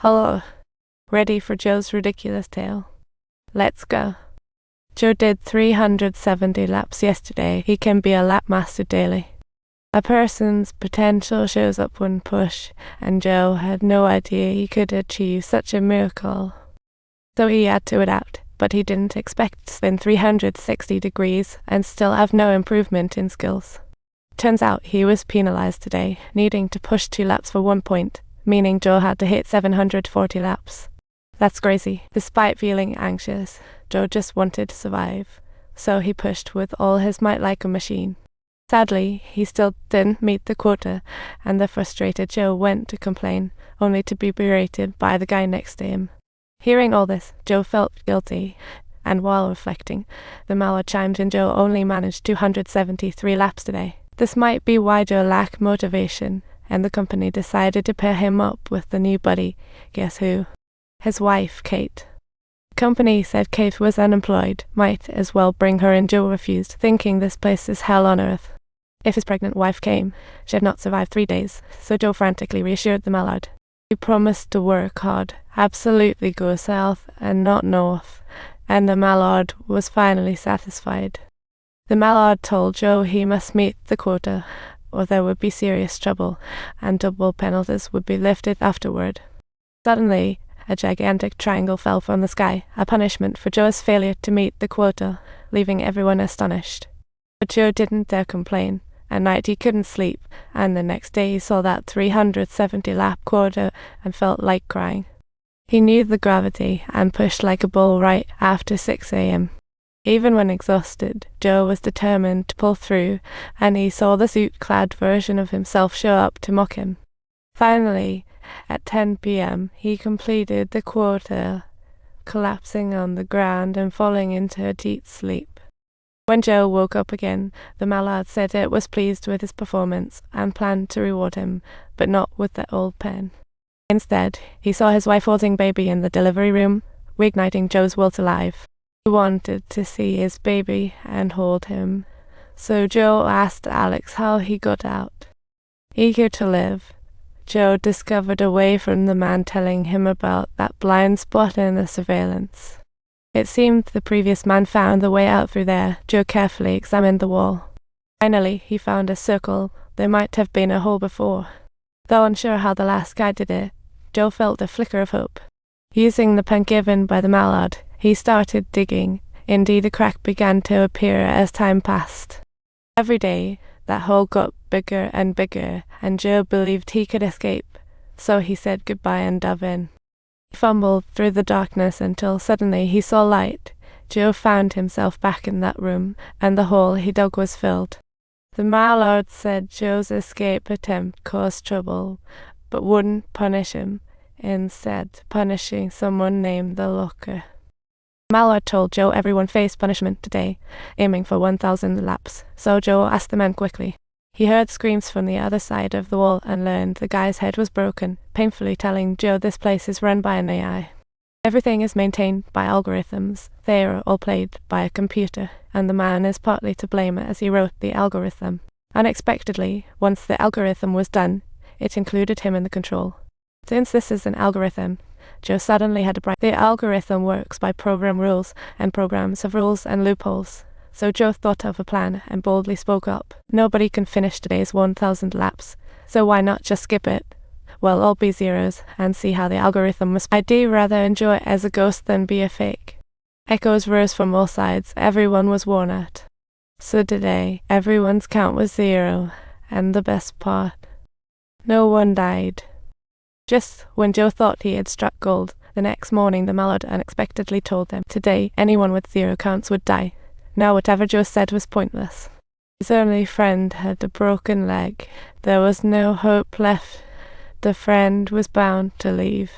Hello. Ready for Joe's ridiculous tale? Let's go. Joe did 370 laps yesterday. He can be a lap master daily. A person's potential shows up when pushed, and Joe had no idea he could achieve such a miracle. So he had to adapt, but he didn't expect to spin 360 degrees and still have no improvement in skills. Turns out he was penalized today, needing to push 2 laps for 1 point, meaning Joe had to hit 740 laps. That's crazy. Despite feeling anxious, Joe just wanted to survive, so he pushed with all his might like a machine. Sadly, he still didn't meet the quota, and the frustrated Joe went to complain, only to be berated by the guy next to him. Hearing all this, Joe felt guilty, and while reflecting, the mallard chimed in Joe only managed 273 laps today. This might be why Joe lacked motivation, and the company decided to pair him up with the new buddy. Guess who? His wife, Kate. The company said Kate was unemployed, might as well bring her in. Joe refused, thinking this place is hell on earth. If his pregnant wife came, she'd not survive 3 days, so Joe frantically reassured the mallard. He promised to work hard, absolutely go south and not north, and the mallard was finally satisfied. The mallard told Joe he must meet the quota, or there would be serious trouble, and double penalties would be lifted afterward. Suddenly, a gigantic triangle fell from the sky, a punishment for Joe's failure to meet the quota, leaving everyone astonished. But Joe didn't dare complain. At night he couldn't sleep, and the next day he saw that 370-lap quota and felt like crying. He knew the gravity and pushed like a bull right after 6 a.m. Even when exhausted, Joe was determined to pull through, and he saw the suit-clad version of himself show up to mock him. Finally, at 10 p.m., he completed the quota, collapsing on the ground and falling into a deep sleep. When Joe woke up again, the mallard said it was pleased with his performance and planned to reward him, but not with the old pen. Instead, he saw his wife holding baby in the delivery room, reigniting Joe's will to life. He wanted to see his baby and hold him, so Joe asked Alex how he got out. Eager to live, Joe discovered a way from the man telling him about that blind spot in the surveillance. It seemed the previous man found the way out through there. Joe carefully examined the wall. Finally, he found a circle. There might have been a hole before. Though unsure how the last guy did it, Joe felt a flicker of hope. Using the pen given by the mallard, he started digging. Indeed, a crack began to appear as time passed. Every day, that hole got bigger and bigger, and Joe believed he could escape, so he said goodbye and dove in. He fumbled through the darkness until suddenly he saw light. Joe found himself back in that room, and the hole he dug was filled. The mallard said Joe's escape attempt caused trouble, but wouldn't punish him, instead punishing someone named the Looker. The mallard told Joe everyone faced punishment today, aiming for 1,000 laps, so Joe asked the man quickly. He heard screams from the other side of the wall and learned the guy's head was broken, painfully telling Joe this place is run by an AI. Everything is maintained by algorithms. They are all played by a computer, and the man is partly to blame as he wrote the algorithm. Unexpectedly, once the algorithm was done, it included him in the control. Since this is an algorithm, Joe suddenly had a bright. The algorithm works by program rules, and programs have rules and loopholes. So Joe thought of a plan and boldly spoke up. Nobody can finish today's 1,000 laps, so why not just skip it? Well, all be zeros, and see how the algorithm must. I'd rather enjoy it as a ghost than be a fake. Echoes rose from all sides. Everyone was worn out. So today, everyone's count was 0, and the best part, no one died. Just when Joe thought he had struck gold, the next morning the mallard unexpectedly told them, today anyone with 0 counts would die. Now whatever Joe said was pointless. His only friend had a broken leg. There was no hope left. The friend was bound to leave.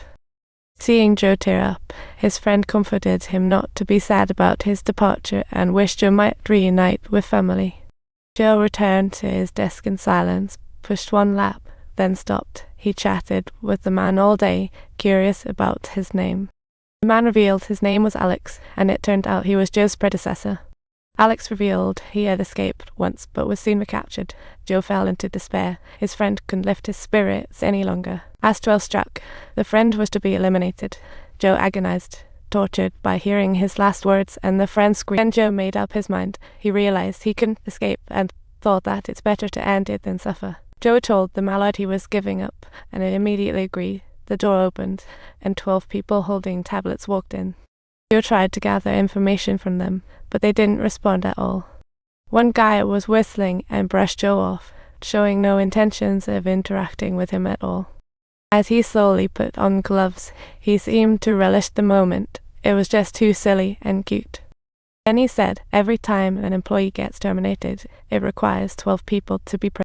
Seeing Joe tear up, his friend comforted him not to be sad about his departure and wished Joe might reunite with family. Joe returned to his desk in silence, pushed 1 lap, then stopped. He chatted with the man all day, curious about his name. The man revealed his name was Alex, and it turned out he was Joe's predecessor. Alex revealed he had escaped once but was soon recaptured. Joe fell into despair. His friend couldn't lift his spirits any longer. As 12 struck, the friend was to be eliminated. Joe agonized, tortured by hearing his last words and the friend scream. When Joe made up his mind, he realized he couldn't escape and thought that it's better to end it than suffer. Joe told the Mallard he was giving up, and it immediately agreed. The door opened, and 12 people holding tablets walked in. Joe tried to gather information from them, but they didn't respond at all. One guy was whistling and brushed Joe off, showing no intentions of interacting with him at all. As he slowly put on gloves, he seemed to relish the moment. It was just too silly and cute. Then he said, every time an employee gets terminated, it requires 12 people to be present.